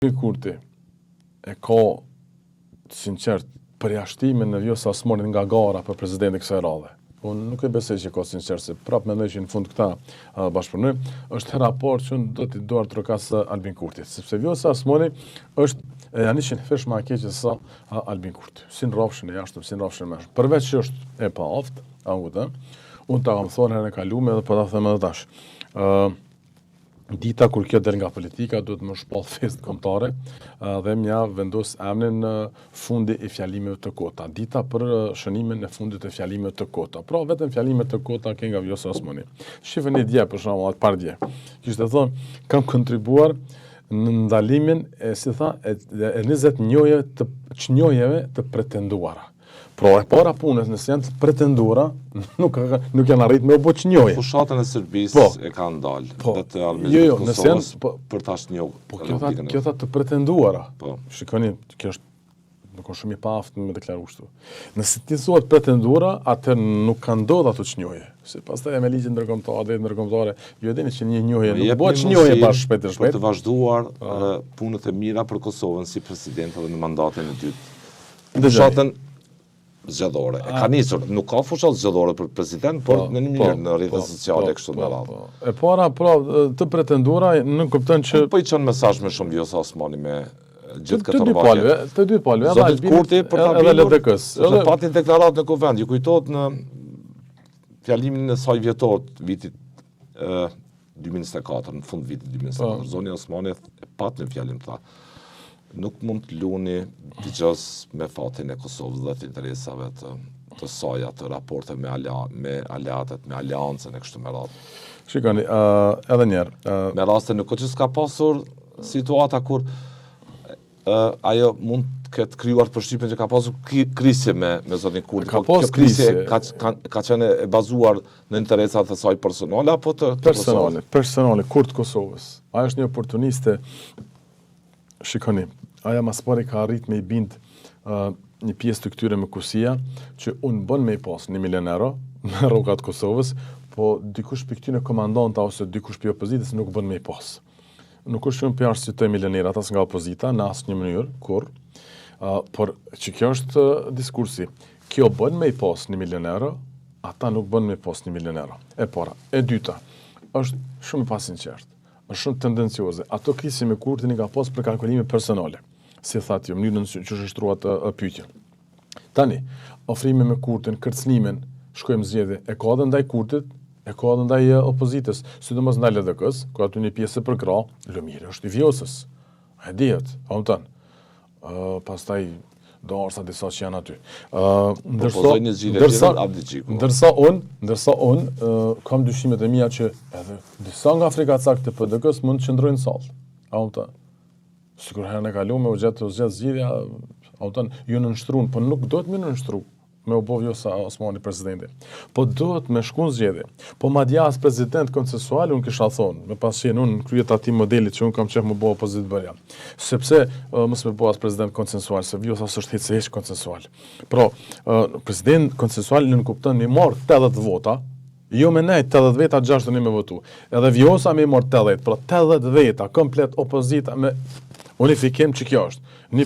Kurti e ka sinqert përjashtimin në Vjosa Osmanit nga gara për presidentin kësaj radhe. Unë nuk e besoj që ka sinqert, se prapë mendoj që në fund këta bashkëpunojmë, është hera parë që unë do t'i duar trokas Albin Kurtit, sepse Vjosa Osmani është janë ishin fesh ma keqe sa Albin Kurti. Si në rrafshën e jashtëm, si në rrafshën e meshm. Përveç që është e pa aftë, unë ta kam thonë herën e kalume dhe po ta them edhe tash. Dita kur kjo del nga politika, duhet më shpall fest kombëtare dhe m'ja vendos emrin në fundi i fjalimeve të kota. Dita për shënimin në fundit të fjalimeve të kota. Pra vetëm fjalimet të kota ke nga Vjosa Osmani. Shifën e dje për shembull, atë par dje. Kishte thonë, kam kontribuar në ndalimin e 20 çnjojeve të pretenduara. Pra e para punës nëse janë të pretenduara, nuk janë arrit me u bë çnjoje. Fushatën e Serbisë e kanë ndalë dhe të armiqtë të Kosovës për ta shënjuar. Po kjo tha të pretenduara. Shikoni, kjo është nuk është shumë i paaftë me deklaru kështu. Nëse ti thuat pretenduara, atë nuk ka ndodhur ato çnjoje. Se pastaj me ligjin ndërkombëtare, ju e dini që një njohje nuk bëhet çnjoje pas shpejt. Për të vazhduar punët e mira për Kosovën si president edhe në mandatin e dytë. Fushatën zgjedhore. E ka nisur, nuk ka fushat zgjedhore për president, por në një mënyrë në rrjetet sociale kështu me radhë. E para, të pretenduara nuk kupton që po i çon mesazh më shumë Vjosa Osmani me gjithë këtë rrugë. Të dy palëve, edhe Albin Kurti për ta edhe LDK-s. Edhe pati deklaratë në Kuvend, ju kujtohet në fjalimin e saj vjetor të vitit 2024, në fund vitit 2024, zoni Osmani e pat në fjalim tha. Nuk mund të luni digjës me fatin e Kosovës dhe të interesave të saj, të raporte me aleatet, me aleancën e kështu me radhë. Shikoni, edhe njerë. Me raste nuk që s'ka pasur situata kur ajo mund të ketë kryuar përshtypjen që ka pasur krisje me zotin Kurti. Ka pas krisje. Ka qenë e bazuar në interesat e saj personale apo të Kosovës? Personale, Kurt Kosovës. Ajo është një oportuniste. Shikoni, aja mas pari ka arrit me i bind një pjesë të këtyre me kusia, që unë bën me i pas 1 milion euro në rrogat Kosovës, po dikush për këtyre komandanta ose dikush për opozitës nuk bën me i pas. Nuk është shumë për arsitoj milionerat as nga opozita, në asë një mënyrë, kur, por që kjo është diskursi. Kjo bën me i pas 1 milion euro, ata nuk bën me i pas 1 milion euro. E para. E dyta, është shumë pasinqert. Është shumë tendencioze. Ato krisi me Kurtin i ka pas për kalkulime personale. Si thatë jo, mënyrën që është shtruat pyetjen. Tani, ofrime me Kurtin, kërcënimin, shkojmë zgjedhje, e ka edhe ndaj Kurtit, e ka edhe ndaj opozitës, sidomos ndaj LDK-s, ka aty një pjesë për krah, lëmiri është i Vjosës. E dihet, hamton. Pastaj do arsa disa që janë aty. Ndërsa unë kam dyshimet e mia që edhe disa nga frikacakët e PDK-s mund të qëndrojnë sallë. Hamton. Sikur herën e kaluar me u gjetë zgjidhja, ju nënshtrun, po nuk do të më nënshtru me u bë Vjosa Osmani presidenti. Po duhet me shku në zgjedhje. Po madje as president konsensual unë kisha thonë, me pas qenë unë kryet atij modelit që unë kam qef më bë opozit bërja. Sepse mos me bë as president konsensual, se Vjosa s'është hiç konsensual. Pra, president konsensual në kupton me marr 80 vota, jo me nejt 80 veta 60 me votu. Edhe Vjosa me marr 80, pra 80 veta komplet opozita me unifikim që kjo është.